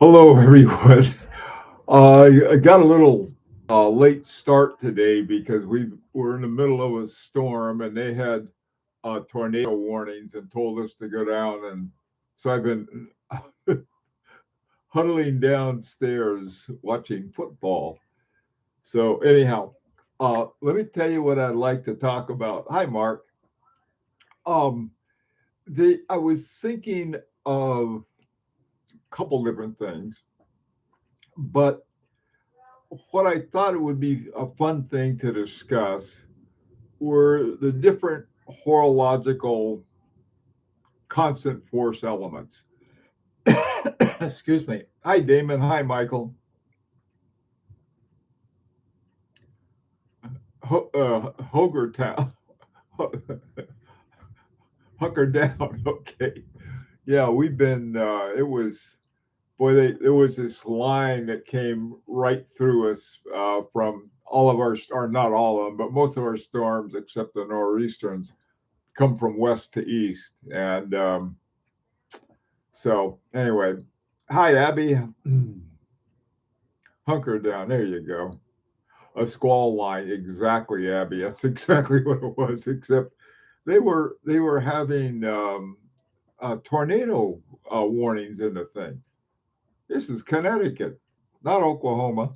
Hello, everyone. I got a little late start today because we were in the middle of a storm and they had tornado warnings and told us to go down. And so I've been huddling downstairs watching football. So, anyhow, let me tell you what I'd like to talk about. Hi, Mark. Um, I was thinking of a couple different things, but what I thought it would be a fun thing to discuss were the different horological constant force elements. Excuse me. Hi, Damon. Hi, Michael. Hoger Town. Hunker down. Okay. Yeah, we've been, it was, boy, there was this line that came right through us from all of our, or not all of them, but most of our storms, except the nor'easterns, come from west to east. And so, anyway, hi, Abby. Hunker down. There you go. A squall line. Exactly, Abby. That's exactly what it was, except they were having tornado warnings in the thing. This is Connecticut, not Oklahoma.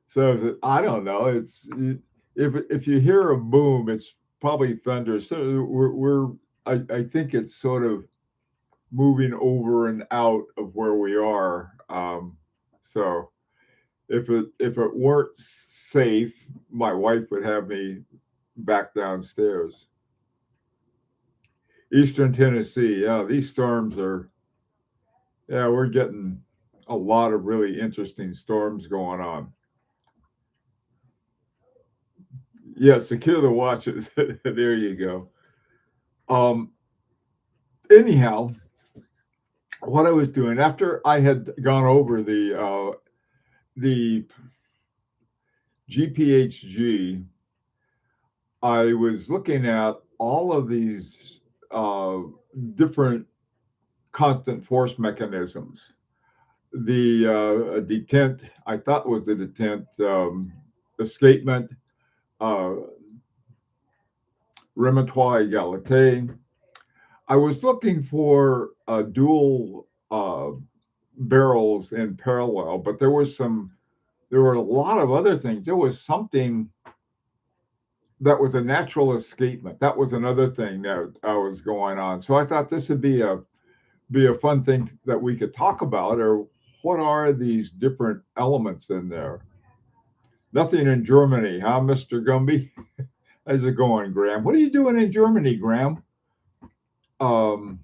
So I don't know. It's if you hear a boom, it's probably thunder. So I think it's sort of moving over and out of where we are. So if it weren't safe, my wife would have me back downstairs. Eastern Tennessee, yeah, these storms are. Yeah, we're getting a lot of really interesting storms going on. Yeah, secure the watches. There you go. Um, anyhow, what I was doing after I had gone over the GPHG, I was looking at all of these different constant force mechanisms. The detent, I thought was the detent, escapement, uh, remontoir égalité. I was looking for dual barrels in parallel, but there were a lot of other things. There was something that was a natural escapement. That was another thing that was going on. So I thought this would be a fun thing that we could talk about, or what are these different elements in there? Nothing in Germany, huh, Mr. Gumby? How's it going, Graham? What are you doing in Germany, Graham? Um,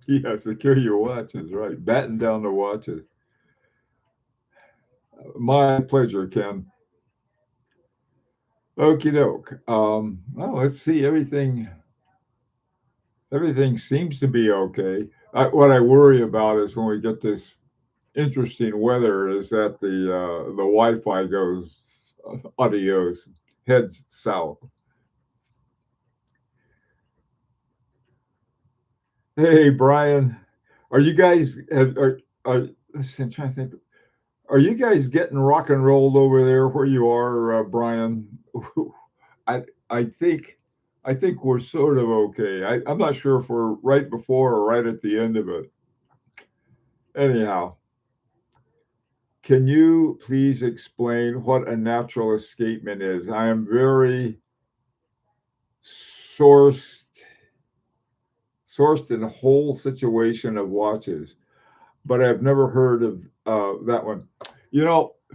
yeah, secure your watches, right? Batten down the watches. My pleasure, Ken. Okie doke. Well, let's see. Everything seems to be okay. What I worry about is when we get this interesting weather, is that the Wi-Fi goes adios, heads south. Hey, Brian, are you guys are listen, I'm trying to think. Are you guys getting rock and rolled over there where you are, Brian? I I think I think we're sort of okay. I'm not sure if we're right before or right at the end of it. Anyhow, can you please explain what a natural escapement is? I am very sourced sourced in a whole situation of watches, but I've never heard of that one.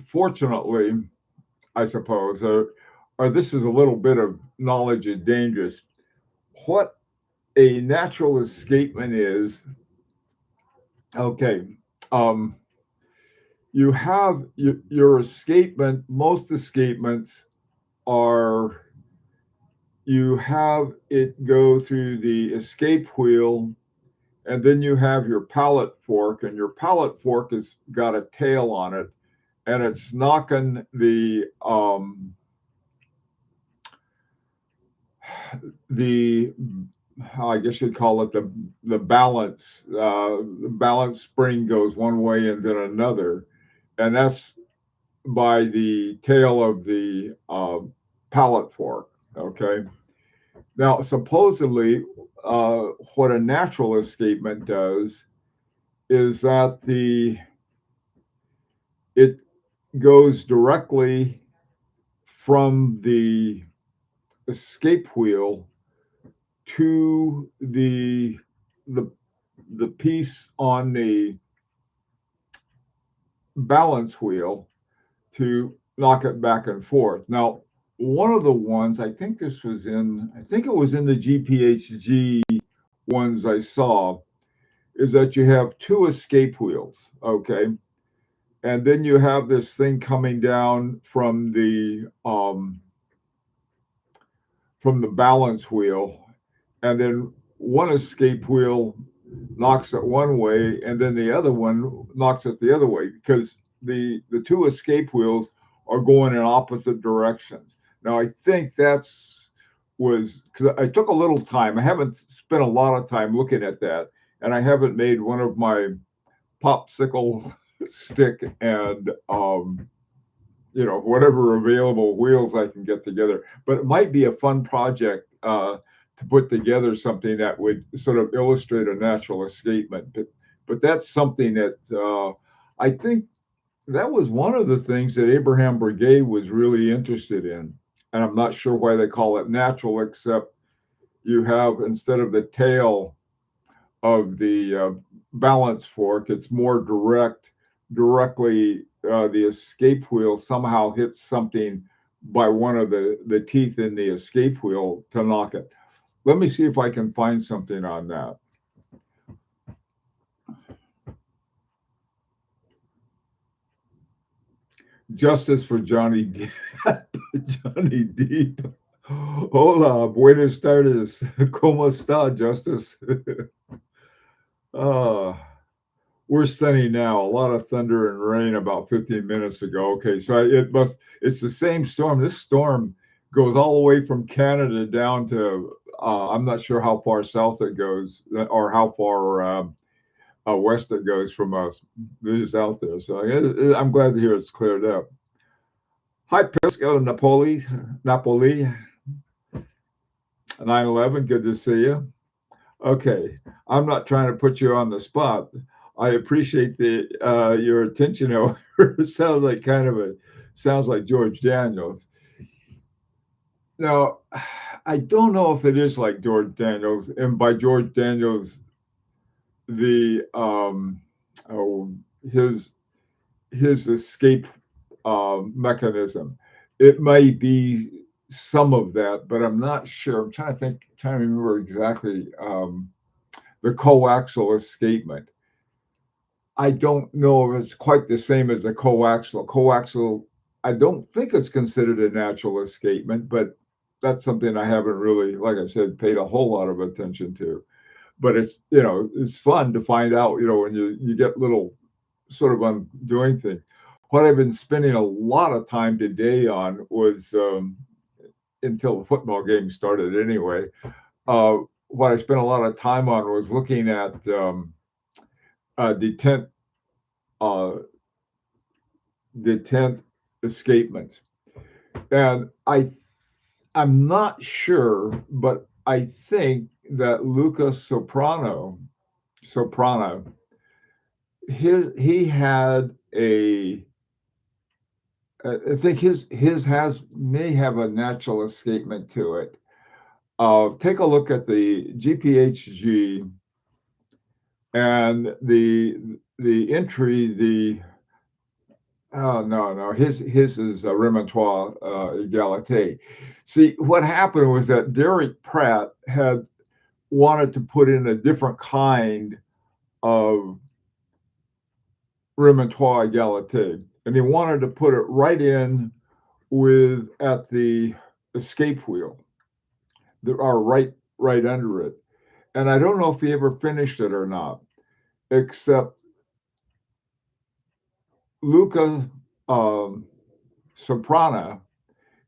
Fortunately, I suppose, or this is a little bit of knowledge is dangerous. What a natural escapement is, okay, um, you have your escapement, most escapements are you have it go through the escape wheel, and then you have your pallet fork, and your pallet fork has got a tail on it, and it's knocking the I guess you'd call it the balance. The balance spring goes one way and then another, and that's by the tail of the pallet fork. Okay. Now, supposedly, what a natural escapement does is that it goes directly from the escape wheel to the the piece on the balance wheel to knock it back and forth. Now, one of the ones I think I think it was in the GPHG ones I saw, is that you have two escape wheels, okay, and then you have this thing coming down from the balance wheel, and then one escape wheel knocks it one way, and then the other one knocks it the other way because the two escape wheels are going in opposite directions. Now I think was because I took a little time. I haven't spent a lot of time looking at that, and I haven't made one of my popsicle stick and whatever available wheels I can get together. But it might be a fun project to put together something that would sort of illustrate a natural escapement. But that's something that I think that was one of the things that Abraham Breguet was really interested in. And I'm not sure why they call it natural, except you have, instead of the tail of the balance fork, it's more directly the escape wheel somehow hits something by one of the teeth in the escape wheel to knock it. Let me see if I can find something on that. Justice for Johnny Deep. Johnny Deep. Hola, buenas tardes. ¿Cómo está, Justice? We're sunny now. A lot of thunder and rain about 15 minutes ago. Okay, so it's the same storm. This storm goes all the way from Canada down to, I'm not sure how far south it goes or how far west it goes from us. It is out there. So I'm glad to hear it's cleared up. Hi, Pisco, Napoli. 9/11, good to see you. Okay, I'm not trying to put you on the spot. I appreciate your attention. It sounds like George Daniels. Now, I don't know if it is like George Daniels, and by George Daniels, the his escape mechanism. It may be some of that, but I'm not sure. I'm trying to remember exactly the coaxial escapement. I don't know if it's quite the same as the coaxial. Coaxial, I don't think it's considered a natural escapement, but that's something I haven't really, like I said, paid a whole lot of attention to. But it's fun to find out, when you get little sort of undoing things. What I've been spending a lot of time today on was until the football game started anyway. What I spent a lot of time on was looking at detent escapements, and I'm not sure, but I think that Luca Soprana, he had I think his may have a natural escapement to it. Take a look at the GPHG and the entry. Oh no, his is Remontoir Égalité. See, what happened was that Derek Pratt had wanted to put in a different kind of Remontoir Égalité, and he wanted to put it right in at the escape wheel. There are right under it. And I don't know if he ever finished it or not, except Luca um, Soprana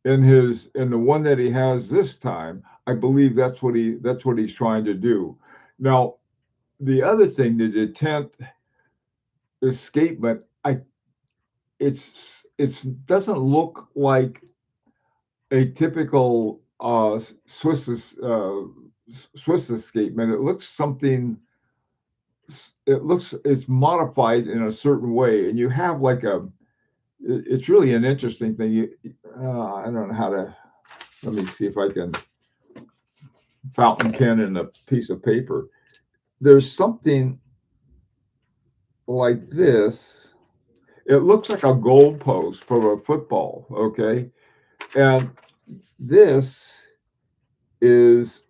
in the one that he has this time. I believe that's what he's trying to do. Now, the other thing, the detent escapement, I it's doesn't look like a typical Swiss escapement. It looks something. It looks it's modified in a certain way, and you have like a. It's really an interesting thing. I don't know how to. Let me see if I can fountain pen and a piece of paper. There's something like this. It looks like a goal post for a football. Okay, and this is.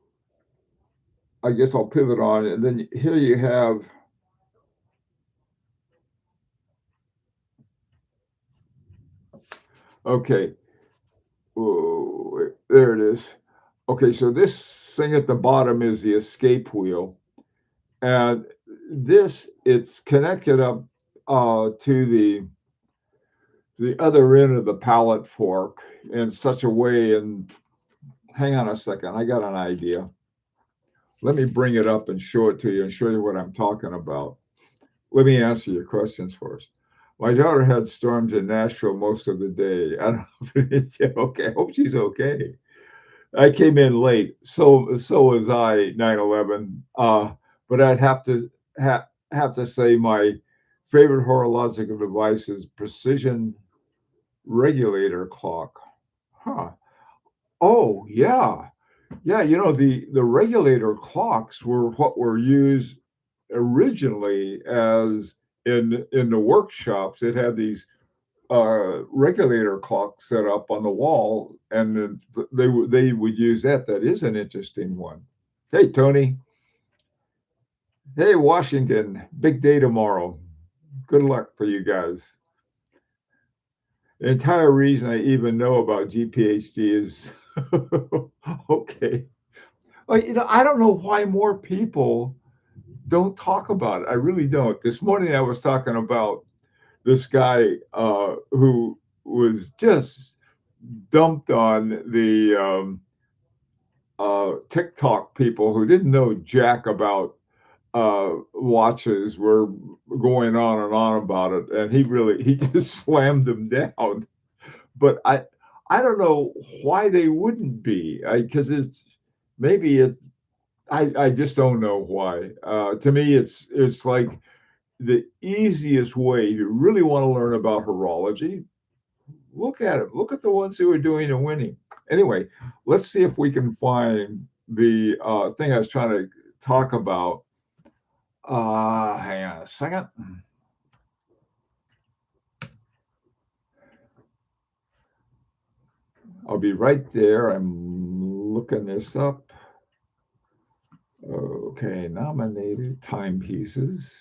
I guess I'll pivot on, and then here you have. Okay, oh, there it is. Okay, so this thing at the bottom is the escape wheel, and this it's connected up to the other end of the pallet fork in such a way. And hang on a second, I got an idea. Let me bring it up and show it to you and show you what I'm talking about. Let me answer your questions first. My daughter had storms in Nashville most of the day. I don't know if it's okay. I hope she's okay. I came in late, so was I 9/11. But I'd have to say my favorite horological device is precision regulator clock. Huh. Oh yeah, yeah. You know the regulator clocks were what were used originally as in the workshops. It had these regulator clock set up on the wall, and then they would use that. That is an interesting one. Hey, Tony. Hey, Washington. Big day tomorrow. Good luck for you guys. The entire reason I even know about GPHD is okay. Well, I don't know why more people don't talk about it. I really don't. This morning I was talking about this guy who was just dumped on the TikTok people who didn't know jack about watches, were going on about it, and he just slammed them down. But I don't know why they wouldn't be, because it's maybe it's I just don't know why. To me, it's like the easiest way if you really want to learn about horology. Look at it. Look at the ones who are doing and winning. Anyway, let's see if we can find the thing I was trying to talk about. Hang on a second. I'll be right there. I'm looking this up. Okay, nominated timepieces.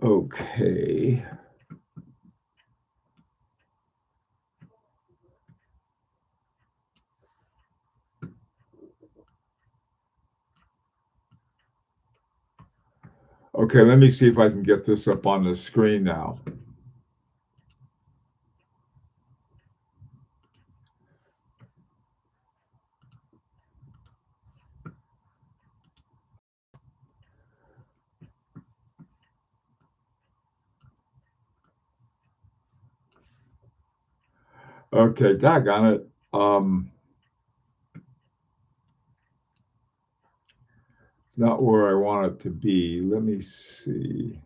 Okay. Okay, let me see if I can get this up on the screen now. Okay, doggone it. It's not where I want it to be. Let me see.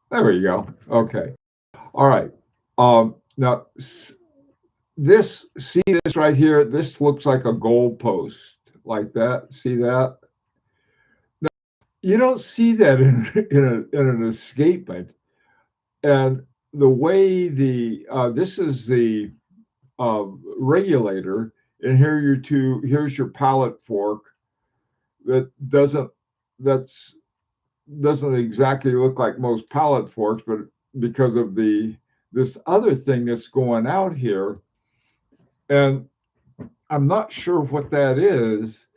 There we go. Okay. All right. Now see this right here. This looks like a goal post, like that. See that? Now, you don't see that in an escapement. And the way this is the regulator, and here's your pallet fork. that that's doesn't exactly look like most pallet forks, but because of this other thing that's going out here, and I'm not sure what that is.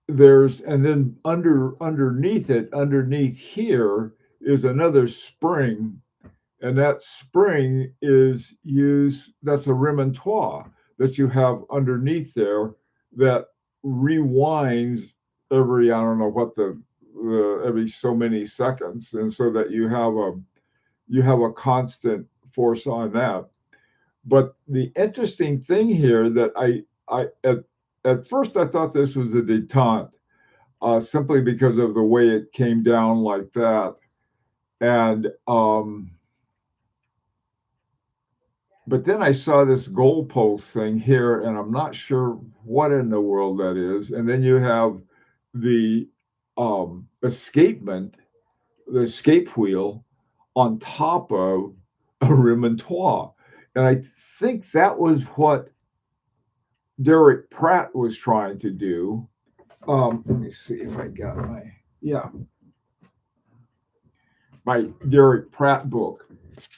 And then underneath here is another spring, and that spring is used. That's a remontoir that you have underneath there that rewinds every, I don't know what every so many seconds, and so that you have a constant force on that. But the interesting thing here that I at first I thought this was a detente, simply because of the way it came down like that, and but then I saw this goalpost thing here, and I'm not sure what in the world that is. And then you have the escapement, the escape wheel on top of a remontoir. And I think that was what Derek Pratt was trying to do. Let me see if I got my Derek Pratt book.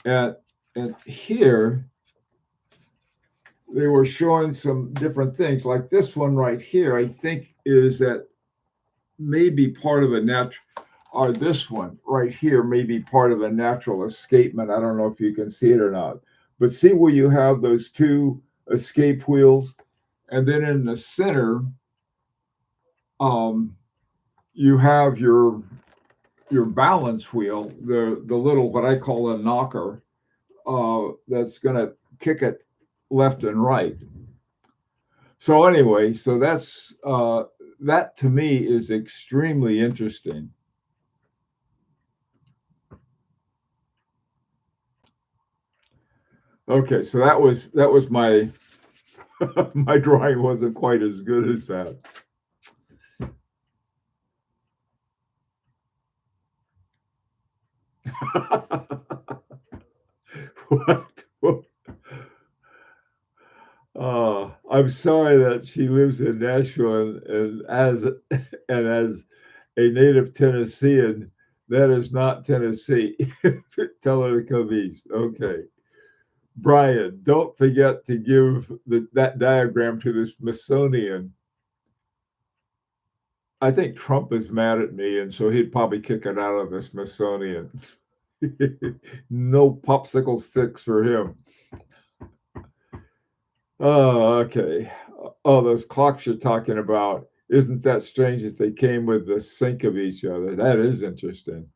And here they were showing some different things, like this one right here, I think is that maybe part of a natural, or this one right here may be part of a natural escapement. I don't know if you can see it or not, but see where you have those two escape wheels, and then in the center, you have your balance wheel, the little, what I call a knocker, that's going to kick it left and right. So anyway, so that's that to me is extremely interesting. Okay, so that was my my drawing wasn't quite as good as that. What? I'm sorry that she lives in Nashville, and as a native Tennessean, that is not Tennessee. Tell her to come east. Okay. Brian, don't forget to give that diagram to the Smithsonian. I think Trump is mad at me, and so he'd probably kick it out of the Smithsonian. No popsicle sticks for him. Oh, okay. Oh, those clocks you're talking about. Isn't that strange that they came with the sync of each other? That is interesting.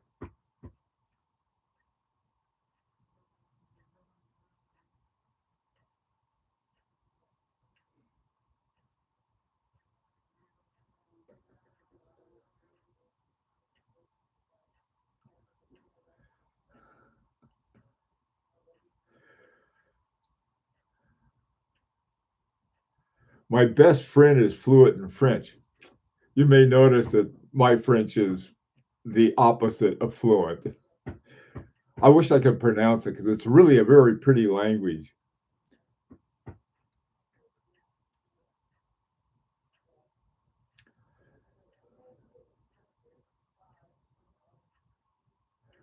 My best friend is fluent in French. You may notice that my French is the opposite of fluent. I wish I could pronounce it because it's really a very pretty language.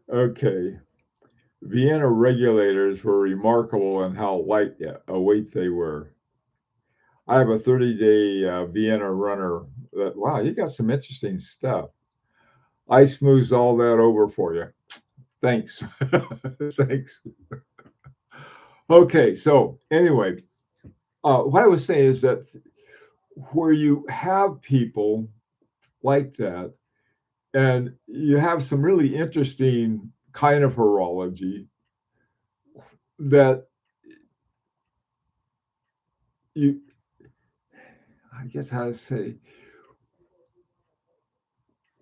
Okay. Vienna regulators were remarkable in how light a weight they were. I have a 30-day Vienna runner. Wow, you got some interesting stuff. I smoothed all that over for you. Thanks. Thanks. Okay, so anyway, what I was saying is that where you have people like that, and you have some really interesting kind of horology that you, I guess how to say,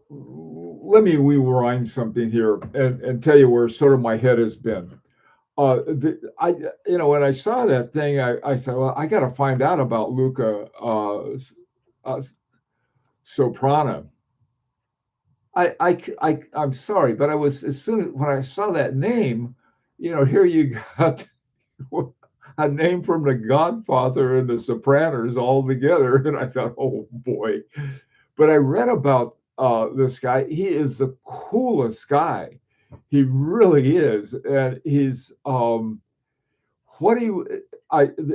let me rewind something here and tell you where sort of my head has been. When I saw that thing, I said, well, I got to find out about Luca Soprana. I'm sorry, but I was, as soon as when I saw that name, here you got a name from The Godfather and The Sopranos all together, and I thought, oh boy. But I read about this guy. He is the coolest guy. He really is, and he's what he.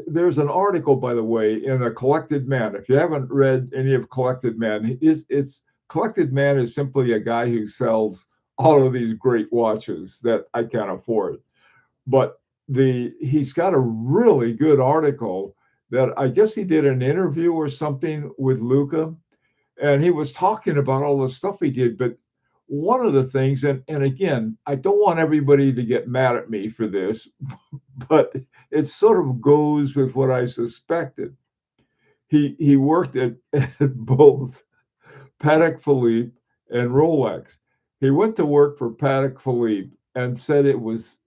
There's an article, by the way, in a Collected Man. If you haven't read any of Collected Man, it's Collected Man is simply a guy who sells all of these great watches that I can't afford. But he's got a really good article that I guess he did an interview or something with Luca, and he was talking about all the stuff he did. But one of the things, and again, I don't want everybody to get mad at me for this, but it sort of goes with what I suspected. He worked at both Patek Philippe and Rolex. He went to work for Patek Philippe and said it was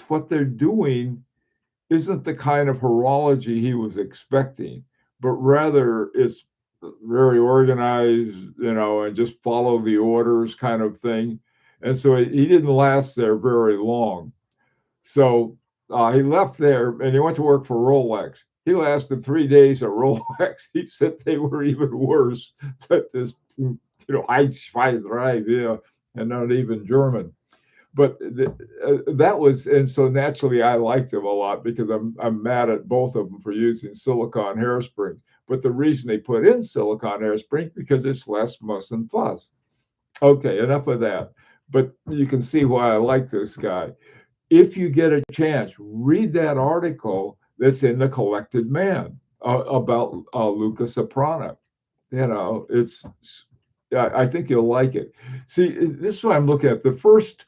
what they're doing isn't the kind of horology he was expecting, but rather it's very organized, and just follow the orders kind of thing. And so he didn't last there very long. So he left there and he went to work for Rolex. He lasted 3 days at Rolex. He said they were even worse. That this, Einschweinerei, and not even German. But that was, and so naturally I liked them a lot because I'm mad at both of them for using silicone hairspring. But the reason they put in silicone hairspring because it's less muss and fuss. Okay, enough of that. But you can see why I like this guy. If you get a chance, read that article that's in the Collected Man about Luca Soprana. It's I think you'll like it. See, this is what I'm looking at. The first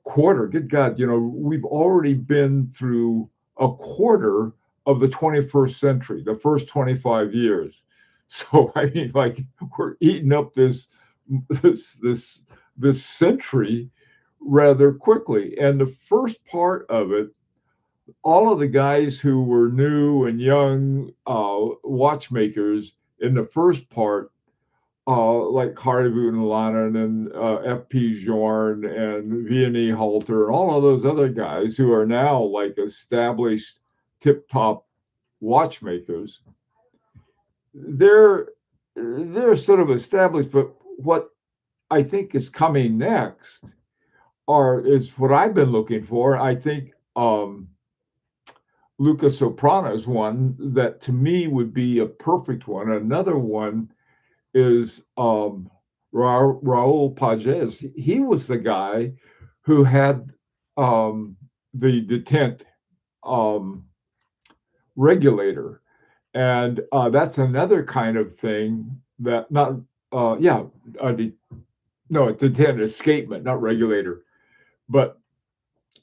quarter, good God, we've already been through a quarter of the 21st century, the first 25 years. So I mean, like we're eating up this this century rather quickly. And the first part of it, all of the guys who were new and young watchmakers in the first part, like Harry Vuitton and F.P. Jorn and Vianney Halter and all of those other guys who are now like established tip-top watchmakers, they're sort of established. But what I think is coming next is what I've been looking for. I think Luca Soprano is one that to me would be a perfect one. Another one is Raúl Pagès. He was the guy who had the detent um, regulator, and that's another kind of thing that not yeah no detent escapement, not regulator, but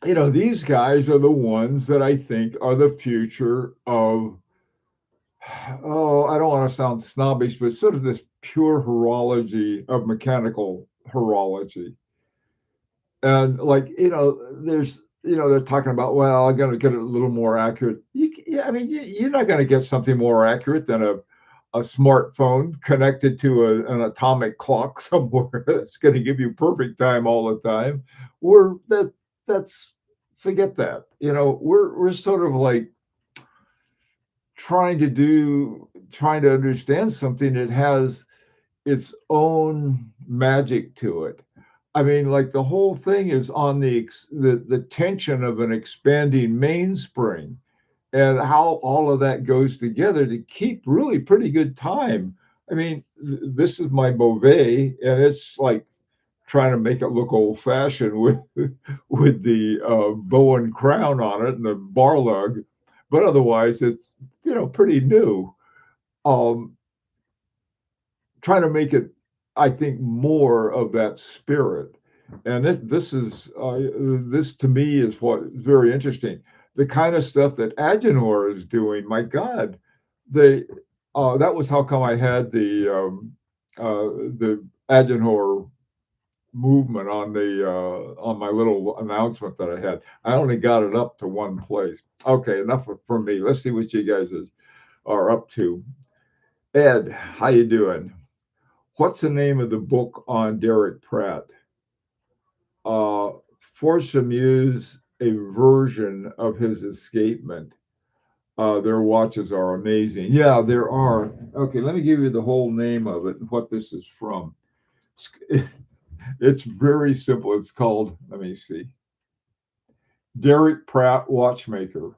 these guys are the ones that I think are the future of, oh, I don't want to sound snobbish, but sort of this pure horology of mechanical horology. And like, there's, they're talking about, well, I'm going to get it a little more accurate. Yeah, I mean, you're not going to get something more accurate than a smartphone connected to an atomic clock somewhere that's going to give you perfect time all the time. That's forget that. We're sort of like trying to understand something that has its own magic to it. I mean, like the whole thing is on the tension of an expanding mainspring and how all of that goes together to keep really pretty good time. I mean, this is my Beauvais, and it's like trying to make it look old fashioned with with the bow and crown on it and the bar lug, but otherwise it's pretty new. Um, Trying to make it, I think, more of that spirit. And this to me is what is very interesting. The kind of stuff that Agenor is doing. My God, they that was how come I had the Agenor movement on my little announcement that I had. I only got it up to one place. Okay, enough for me. Let's see what you guys are up to. Ed, how you doing? What's the name of the book on Derek Pratt? Force Amuse, a version of his escapement. Their watches are amazing. Yeah, there are. Okay, let me give you the whole name of it and what this is from. It's very simple. It's called, let me see, Derek Pratt Watchmaker.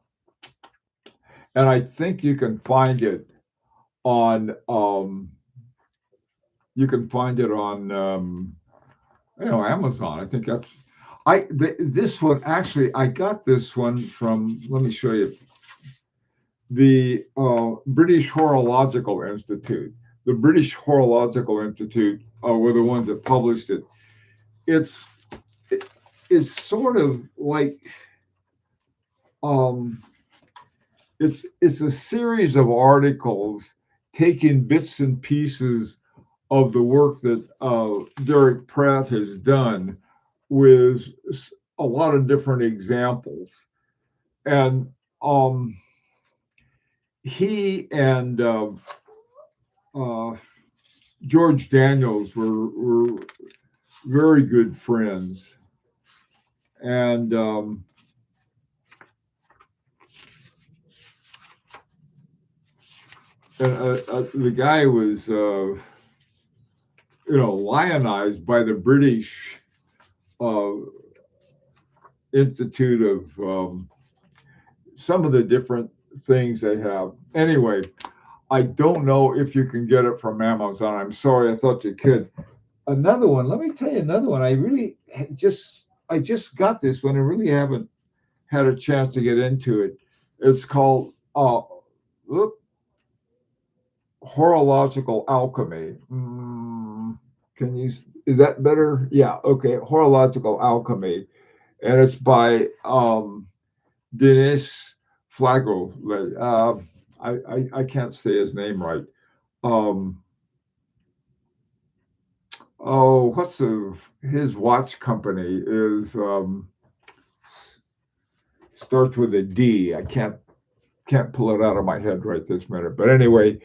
And I think you can find it on Amazon. I think that's this one actually I got this one from, let me show you, the British Horological Institute. The British Horological Institute were the ones that published it. It's it, it's sort of like um, it's a series of articles taking bits and pieces of the work that Derek Pratt has done with a lot of different examples. And he and uh, George Daniels were very good friends. And the guy was, lionized by the British uh, Institute of some of the different things they have. Anyway, I don't know if you can get it from Amazon. I'm sorry, I thought you could. Another one. Let me tell you another one. I just got this one. I really haven't had a chance to get into it. It's called Horological Alchemy. Can you? Is that better? Yeah. Okay. Horological Alchemy, and it's by Denis Flago. I can't say his name right. Um, oh, his watch company is starts with a D. I can't pull it out of my head right this minute. But anyway,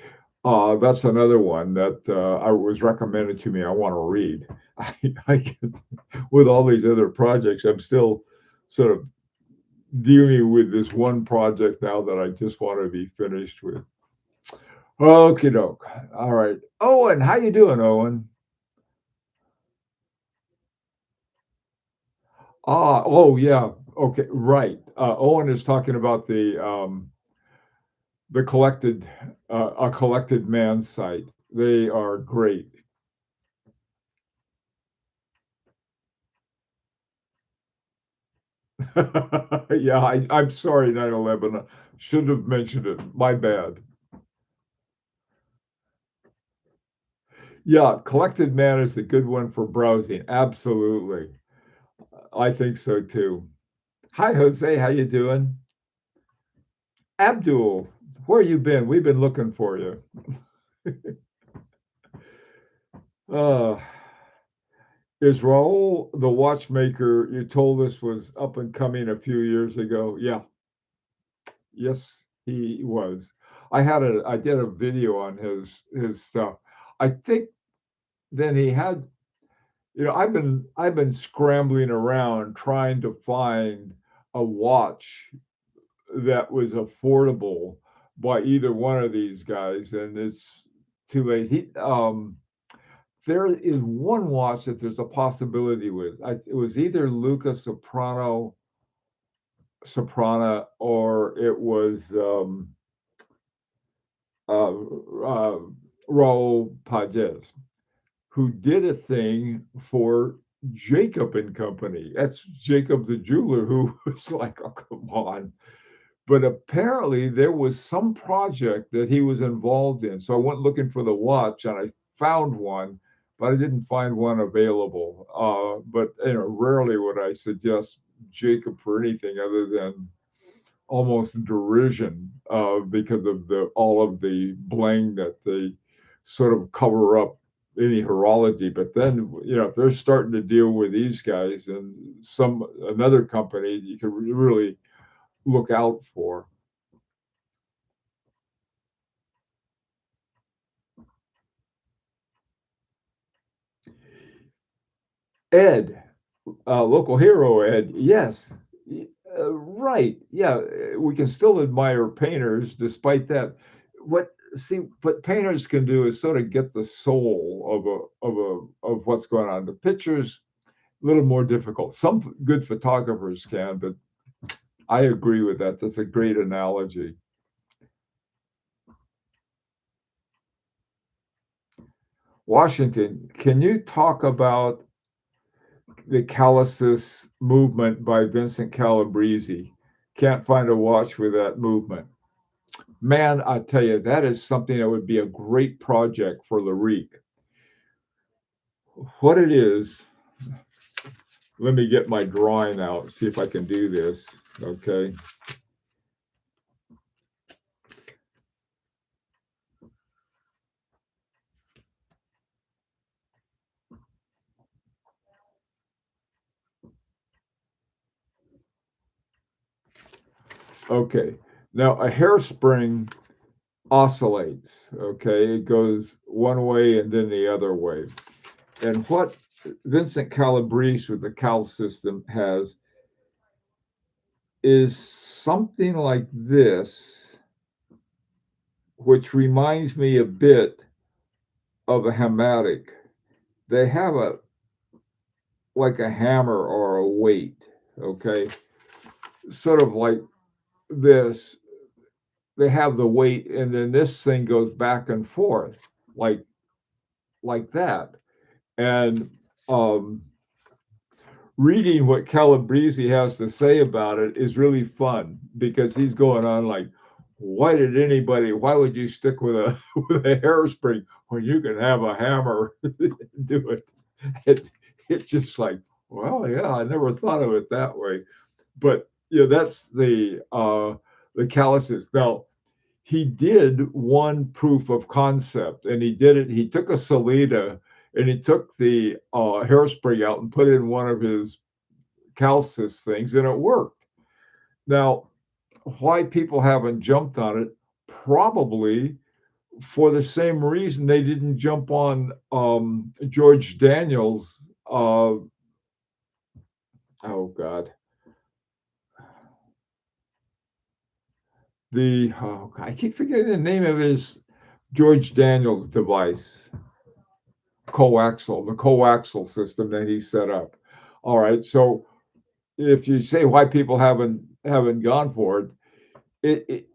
that's another one that I was recommended to me. I want to read. I get, with all these other projects, I'm still sort of dealing with this one project now that I just want to be finished with. Okay, doke. All right, Owen, how you doing, Owen? Oh yeah. Okay, right. Owen is talking about the collected a collected man site. They are great. Yeah, I'm sorry, 9/11. Should have mentioned it. My bad. Yeah, collected man is a good one for browsing. Absolutely. I think so too. Hi, Jose. How you doing? Abdul, where you been? We've been looking for you. Uh, is Raúl the watchmaker you told us was up and coming a few years ago? Yeah, yes, he was. I did a video on his stuff. I think then he had, I've been scrambling around trying to find a watch that was affordable by either one of these guys, and it's too late. There is one watch that there's a possibility with. It was either Luca Soprana, or it was uh, Raúl Pagès, who did a thing for Jacob and Company. That's Jacob the jeweler, who was like, oh, come on. But apparently there was some project that he was involved in. So I went looking for the watch and I found one, but I didn't find one available. But rarely would I suggest Jacob for anything other than almost derision because of the all of the bling that they sort of cover up any horology. But then, if they're starting to deal with these guys and another company, you can really look out for. Ed, local hero Ed, yes. Right. Yeah, we can still admire painters despite that. What painters can do is sort of get the soul of what's going on. The pictures a little more difficult. Some good photographers can, but I agree with that. That's a great analogy. Washington, can you talk about the Callisis movement by Vincent Calabrese? Can't find a watch with that movement. Man, I tell you, that is something that would be a great project for Larique. What it is, let me get my drawing out, see if I can do this. Okay. Okay. Now, a hairspring oscillates. Okay. It goes one way and then the other way. And what Vincent Calabrese with the Cal system has is something like this, which reminds me a bit of a hamatic. They have a like a hammer or a weight, okay? Sort of like this. They have the weight, and then this thing goes back and forth, like like that. And um, reading what Calabrese has to say about it is really fun because he's going on like, why would you stick with a with a hairspring when you can have a hammer do it? it? It's just like, well, yeah, I never thought of it that way. But that's the calluses. Now, he did one proof of concept, and he did it. He took a Salida and he took the hairspring out and put it in one of his Calcis things, and it worked. Now, why people haven't jumped on it? Probably for the same reason they didn't jump on George Daniels. Oh God, I keep forgetting the name of his George Daniels device, the coaxial system that he set up. All right, so if you say why people haven't gone for it,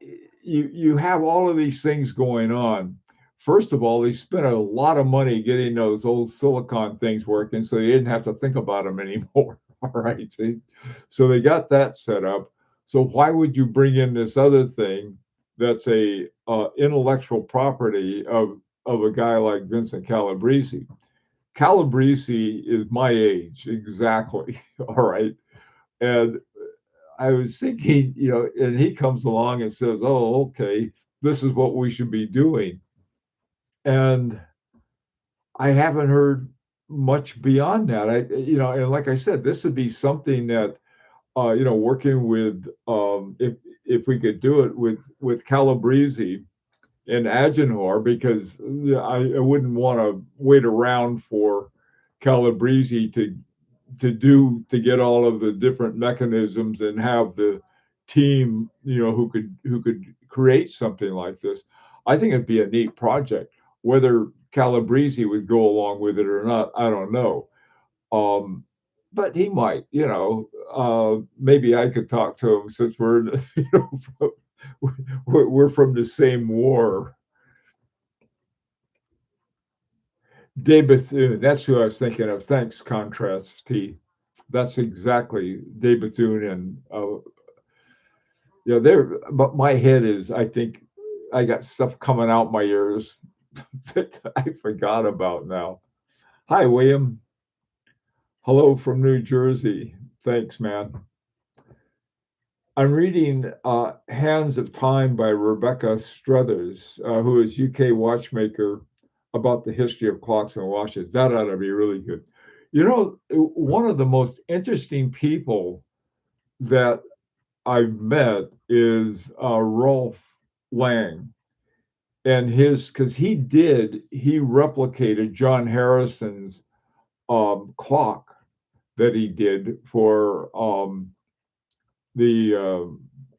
you have all of these things going on. First of all, they spent a lot of money getting those old silicon things working, so they didn't have to think about them anymore. All right, see, so they got that set up. So why would you bring in this other thing that's a intellectual property of a guy like Vincent Calabrese? Calabrese is my age exactly. All right, and I was thinking, and he comes along and says, "Oh, okay, this is what we should be doing." And I haven't heard much beyond that. And like I said, this would be something that, working with, if we could do it with Calabrese and Agenor, because I wouldn't want to wait around for Calabrese to get all of the different mechanisms and have the team who could create something like this. I think it'd be a neat project. Whether Calabrese would go along with it or not, I don't know. um but he might. Maybe I could talk to him since we're from the same war. De Bethune, that's who I was thinking of. Thanks, Contrast T. That's exactly De Bethune. And there. But my head is, I think, I got stuff coming out my ears that I forgot about now. Hi, William. Hello from New Jersey. Thanks, man. I'm reading Hands of Time by Rebecca Struthers, who is UK watchmaker, about the history of clocks and watches. That ought to be really good. One of the most interesting people that I've met is Rolf Lang, and because he replicated John Harrison's clock that he did for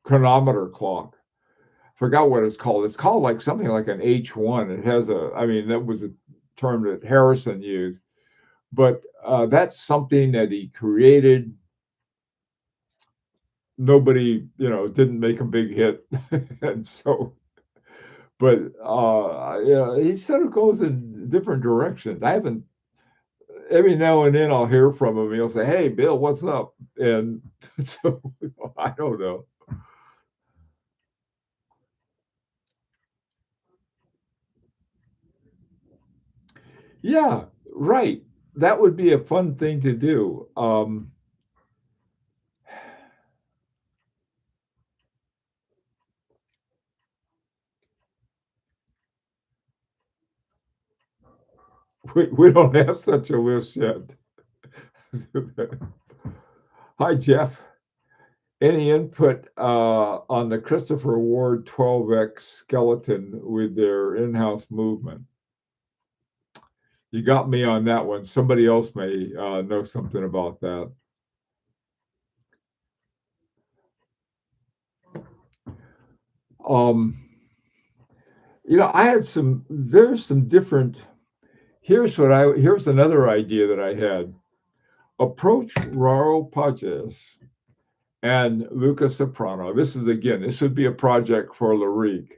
chronometer clock. Forgot what it's called. It's called like something like an H1. It has a, I mean, that was a term that Harrison used, but that's something that he created. Nobody, didn't make a big hit, and so, but he sort of goes in different directions. I haven't. Every now and then I'll hear from him. He'll say, "Hey, Bill, what's up?" And so I don't know. Yeah, right. That would be a fun thing to do. We don't have such a list yet. Hi, Jeff. Any input on the Christopher Ward 12X skeleton with their in-house movement? You got me on that one. Somebody else may know something about that. Um, I had there's some different, here's another idea that I had. Approach Raúl Pagès and Luca Soprana. This would be a project for Larique,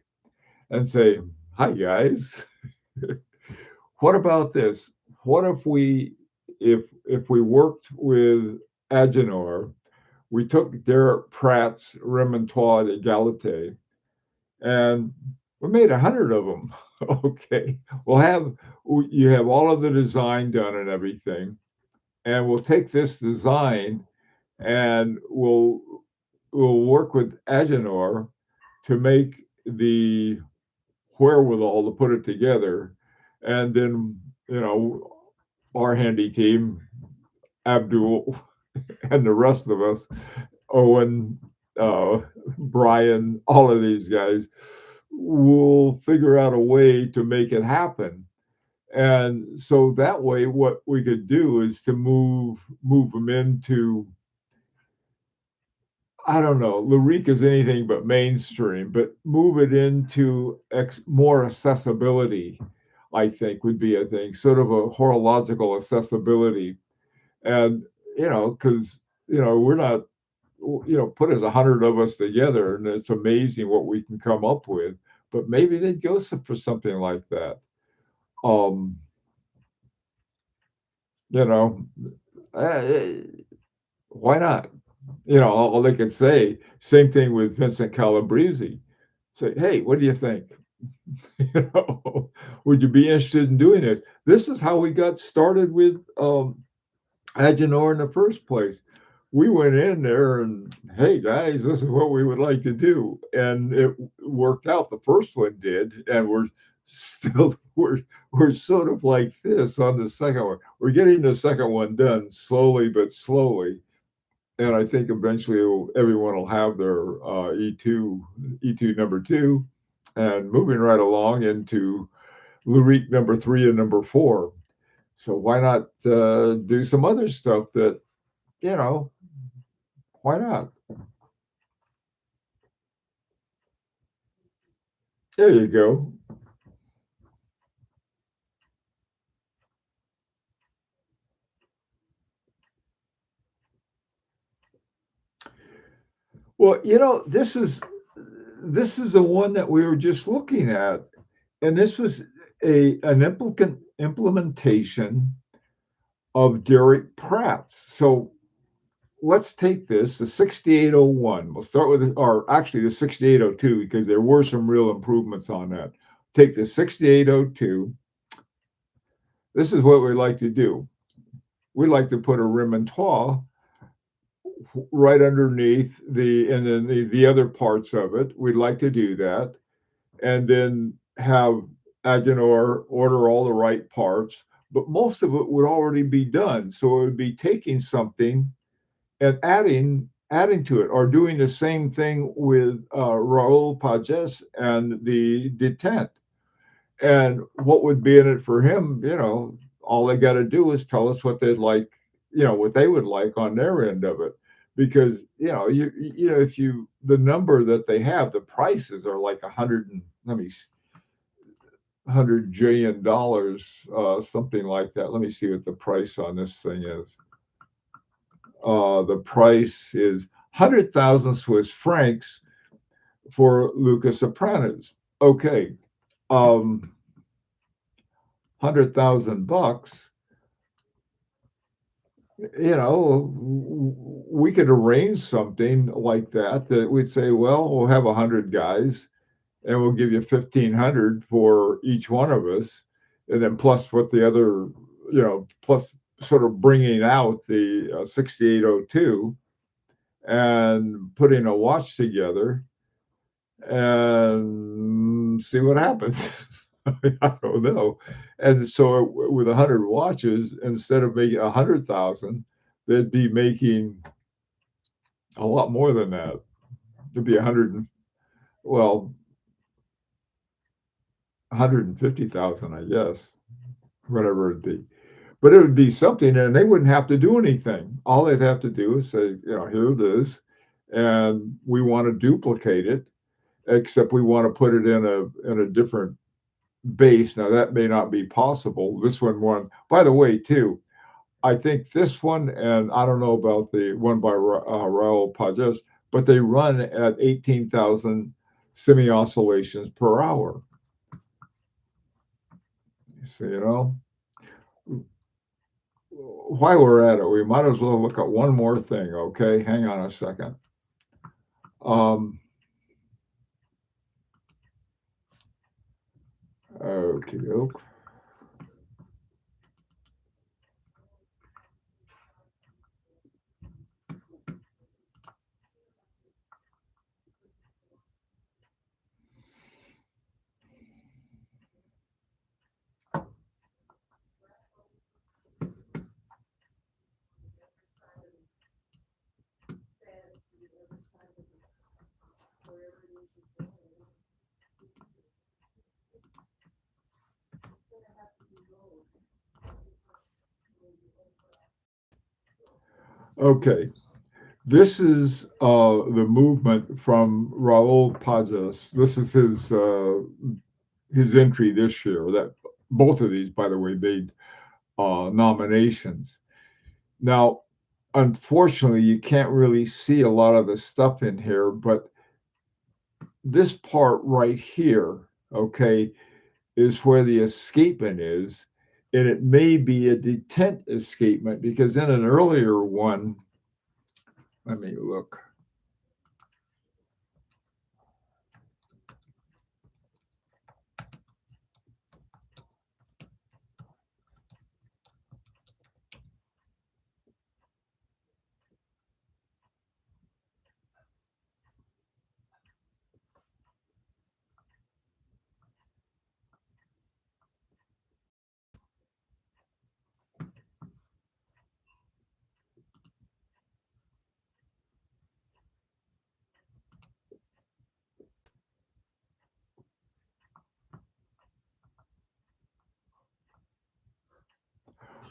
and say, "Hi guys, what about this? What if we worked with Agenor, we took Derek Pratt's Remontoir d'Égalité, and we made 100 of them." Okay, you have all of the design done and everything, and we'll take this design and we'll work with Agenor to make the wherewithal to put it together, and then our handy team, Abdul, and the rest of us, Owen, Brian, all of these guys, will figure out a way to make it happen. And so that way, what we could do is to move them into, I don't know, Lyrique is anything but mainstream, but move it into more accessibility, I think would be a thing, sort of a horological accessibility. And, because, we're not, put as 100 of us together, and it's amazing what we can come up with. But maybe they'd go for something like that. Um, you know, eh, why not? All they could say, same thing with Vincent Calabrese. Say, "Hey, what do you think?" You know, "Would you be interested in doing this?" This is how we got started with Agenor in the first place. We went in there and, "Hey guys, this is what we would like to do," and it worked out. The first one did, and still we're sort of like this on the second one. We're getting the second one done slowly but slowly, and I think eventually everyone will have their E2 number two, and moving right along into Lyrique number three and number four. So why not do some other stuff that, you know, why not? There you go. Well, this is the one that we were just looking at, and this was an implementation of Derek Pratt's. So let's take this, the 6801. We'll start with, or actually the 6802, because there were some real improvements on that. Take the 6802. This is what we like to do. We like to put a remontoir right underneath and then the other parts of it. We'd like to do that. And then have Agenor order all the right parts. But most of it would already be done. So it would be taking something and adding to it, or doing the same thing with Raúl Pagès and the detent. And what would be in it for him, all they got to do is tell us what they'd like, what they would like on their end of it. because if you the number that they have, the prices are like 100 and let me 100 jillion dollars, something like that. Let me see what the price on this thing is. The price is 100,000 Swiss francs for Luca Sopranos. Okay, 100,000 bucks. We could arrange something like that. That we'd say, well, we'll have 100 guys, and we'll give you 1,500 for each one of us, and then plus what the other, plus sort of bringing out the 6802 and putting a watch together and see what happens. I don't know. And so with 100 watches, instead of making 100,000, they'd be making a lot more than that. It'd be 150,000, I guess, whatever it'd be. But it would be something, and they wouldn't have to do anything. All they'd have to do is say, here it is, and we want to duplicate it, except we want to put it in a different base. Now that may not be possible. This one, by the way, too. I think this one, and I don't know about the one by Raúl Pagès, but they run at 18,000 semi-oscillations per hour. So, while we're at it, we might as well look at one more thing, okay? Hang on a second. Okay. Okay. This is the movement from Raúl Pagès. This is his entry this year. That both of these, by the way, made nominations. Now, unfortunately, you can't really see a lot of the stuff in here, but this part right here, okay, is where the escapement is, and it may be a detent escapement because in an earlier one, let me look.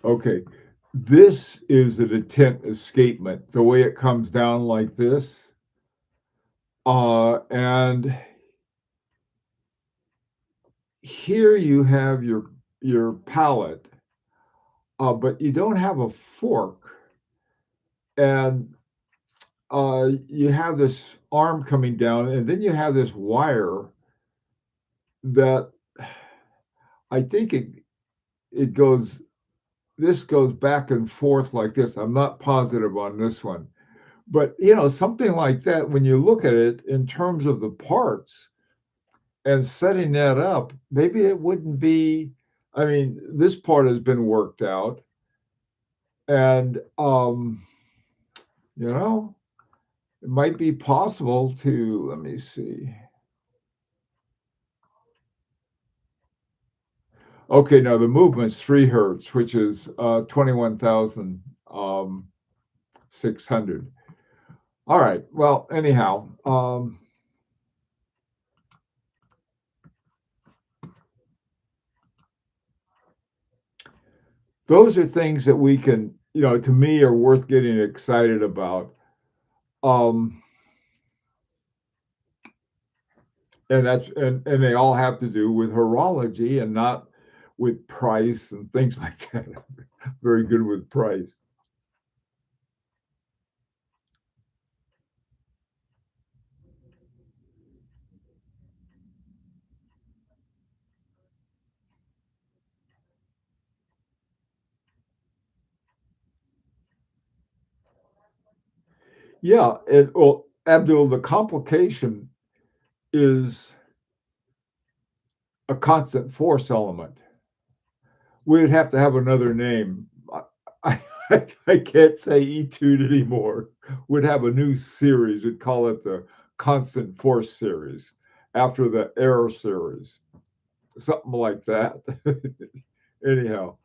Okay, this is a detent escapement, the way it comes down like this. And here you have your palette, but you don't have a fork. And you have this arm coming down, and then you have this wire that I think it goes this goes back and forth like this. I'm not positive on this one. But something like that, when you look at it in terms of the parts and setting that up, maybe it wouldn't be. I mean, this part has been worked out, and it might be possible to. Let me see. Okay, now the movement's 3 hertz, which is 21,600. All right. Well, anyhow, those are things that we can, to me, are worth getting excited about. Um, and and they all have to do with horology and not with price and things like that. Very good with price. Yeah, and well, Abdul, the complication is a constant force element. We'd have to have another name. I can't say etude anymore. We'd have a new series. We'd call it the constant force series after the air series, something like that. Anyhow,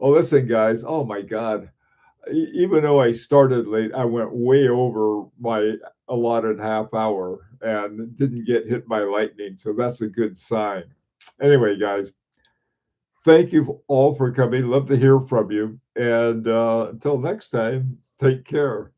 oh, listen, guys. Oh my God. Even though I started late, I went way over my allotted half hour and didn't get hit by lightning. So that's a good sign. Anyway, guys, thank you all for coming. Love to hear from you. And until next time, take care.